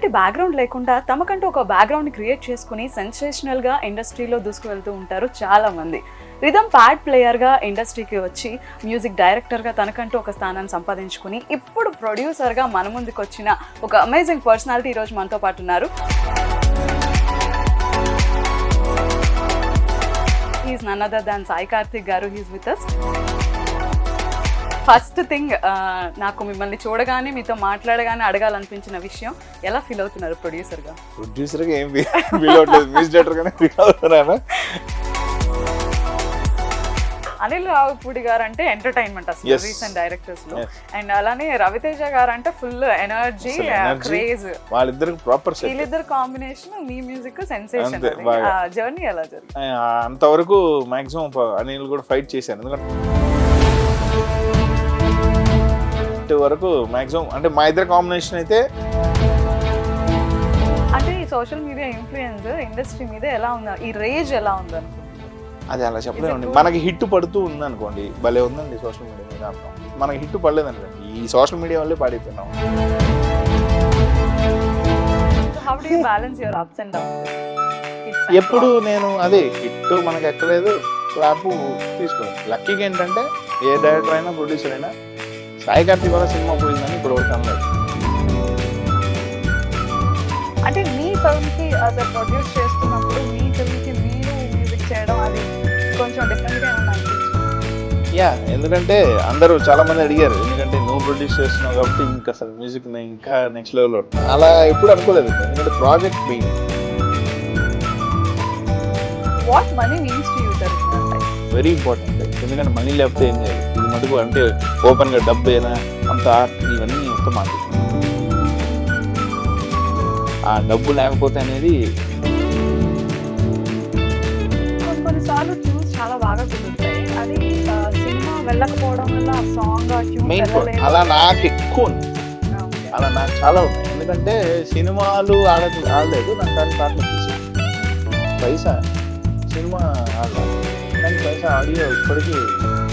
ఎలాంటి బ్యాక్గ్రౌండ్ లేకుండా తమకంటూ ఒక బ్యాక్గ్రౌండ్ని క్రియేట్ చేసుకుని సెన్సేషనల్గా ఇండస్ట్రీలో దూసుకువెళ్తూ ఉంటారు చాలామంది. రిథమ్ ప్యాడ్ ప్లేయర్గా ఇండస్ట్రీకి వచ్చి మ్యూజిక్ డైరెక్టర్గా తనకంటూ ఒక స్థానాన్ని సంపాదించుకుని ఇప్పుడు ప్రొడ్యూసర్గా మన ముందుకు వచ్చిన ఒక అమేజింగ్ పర్సనాలిటీ ఈరోజు మనతో పాటు ఉన్నారు. He's none other than Sai Karthik గారు. He's with us. First thing, నాకు మిమ్మల్ని చూడగానే మీతో మాట్లాడగానే అడగాలనిపించిన విషయం, ఎలా ఫీల్ అవుతున్నారు ప్రొడ్యూసర్గా? ప్రొడ్యూసర్గా ఏం ఫీల్ అవ్వట్లేదు, మ్యూజిక్ డైరెక్టర్గానే ఫీల్ అవుతున్నాను. అనిల్ రావిపూడి గారు అంటే ఎంటర్టైన్మెంట్ అసలు రీసెంట్ డైరెక్టర్స్ లో, అండ్ అలానే రవితేజ గారు అంటే ఫుల్ ఎనర్జీ, క్రేజ్. వాళ్ళిద్దరికి ప్రాపర్ సెట్. వీళ్ళిద్దరు కాంబినేషన్, మీ మ్యూజిక్ సెన్సేషన్. జర్నీ ఎలా జరిగింది? అంతవరకు మాక్సిమం అనిల్ కూడా ఫైట్ చేశాను, ఎందుకంటే వరకు మాక్సిమం అంటే మా ఇద్దరు కాంబినేషన్ అయితే. అంటే ఈ సోషల్ మీడియా ఇన్ఫ్లుయెన్స్ ఇండస్ట్రీ మీద ఎలా ఉంది, ఈ రేజ్ ఎలా ఉంది అనుకుంటున్నారు? అది అలా చెప్పలేమండి. మనకి హిట్ పడుతూ ఉంది అనుకోండి, భలే ఉందండి సోషల్ మీడియా మీద అంటాం. మనకి హిట్ పడలేదనుకోండి, ఈ సోషల్ మీడియా వల్లే పాడైపోయినాం. How do you balance your ups and downs? ఎప్పుడు నేను అదే హిట్ మనకి ఎక్కలేదు, క్లాప్ తీసుకోలేదు. లక్కీగా ఏంటంటే ఏ డైరెక్టర్ అయినా ప్రొడ్యూసర్ అయినా సాయి కార్తిక్ వల్ల సినిమా పోయిందని ఇప్పుడు వరకు అనలేదు. అంటే మీ ఫిల్మ్కి అసలు ప్రొడ్యూస్ చేస్తున్నప్పుడు మీ ఫిల్మ్కి మీరు మ్యూజిక్ చేయడం అది కొంచెం డిఫరెంట్గా ఏమన్నా అనిపించింది? యా, ఎందుకంటే అందరూ చాలా మంది అడిగారు, ఎందుకంటే నువ్వు ప్రొడ్యూస్ చేస్తున్నావు కాబట్టి ఇంకా అసలు మ్యూజిక్ ఇంకా నెక్స్ట్ లెవెల్. అలా ఎప్పుడు అనుకోలేదు, ఎందుకంటే project main. What money means to you sir? Very important, ఎందుకంటే మనీ లేకపోతే ఏం చేయాలి. ఇది మటుకు అంటే ఓపెన్గా డబ్బు అయినా అంత ఇవన్నీ మొత్తం మాకు ఆ డబ్బు లేకపోతే అనేది. కొన్నిసార్లు ట్యూన్స్ చాలా బాగా కుదురుతాయి, అది సినిమా వెళ్ళకపోవడం వల్ల ఆ సాంగ్ అలా నాకు ఎక్కువ ఉంది, అలా నాకు చాలా ఉన్నాయి. ఎందుకంటే సినిమాలు ఆడలేదు, నాకు దాన్ని పాటలు తీసి పైసా సినిమా ఆడలేదు, కానీ పైసా ఆడియో ఇప్పటికీ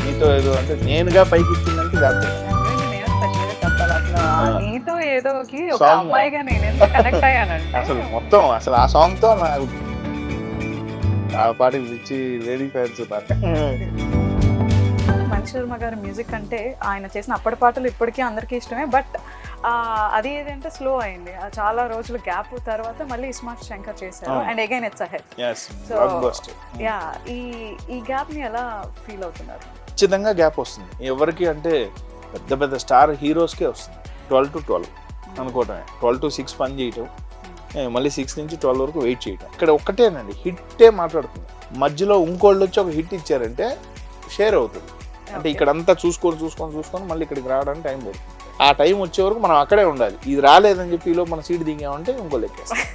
మీతో ఏదో అంటే నేనుగా పైకి ఇచ్చిందంటే దాంట్లో అసలు మొత్తం అసలు ఆ సాంగ్ తో నాకు ఆ పాటకి పిచ్చి లేడీ ఫ్యాన్స్. మణి శర్మ గారి మ్యూజిక్ అంటే ఆయన చేసిన అప్పటి పాటలు ఇప్పటికీ అందరికీ ఇష్టమే, బట్ అది ఏదంటే స్లో అయింది. చాలా రోజుల గ్యాప్ తర్వాత మళ్ళీ ఇస్మార్ట్ శంకర్ చేశారు, and again it's a hit. So yeah, ఈ గ్యాప్ ని ఎలా ఫీల్ అవుతున్నారు? ఖచ్చితంగా గ్యాప్ వస్తుంది ఎవరికి అంటే పెద్ద పెద్ద స్టార్ హీరోస్కే వస్తుంది. 12 to 12 అనుకోవటమే, 12 to 6 పని చేయటం, మళ్ళీ 6 నుంచి 12 వరకు వెయిట్ చేయటం. ఇక్కడ ఒక్కటేనండి, హిట్టే మాట్లాడుతుంది. మధ్యలో ఇంకోళ్ళు వచ్చి ఒక హిట్ ఇచ్చారంటే షేర్ అవుతుంది. అంటే ఇక్కడంతా చూసుకొని మళ్ళీ ఇక్కడికి రావడానికి టైం పడుతుంది. ఆ టైం వచ్చే వరకు మనం అక్కడే ఉండాలి. ఇది రాలేదని చెప్పి ఈలో మన సీట్ దిగామంటే ఇంకో లెక్కేస్తాం.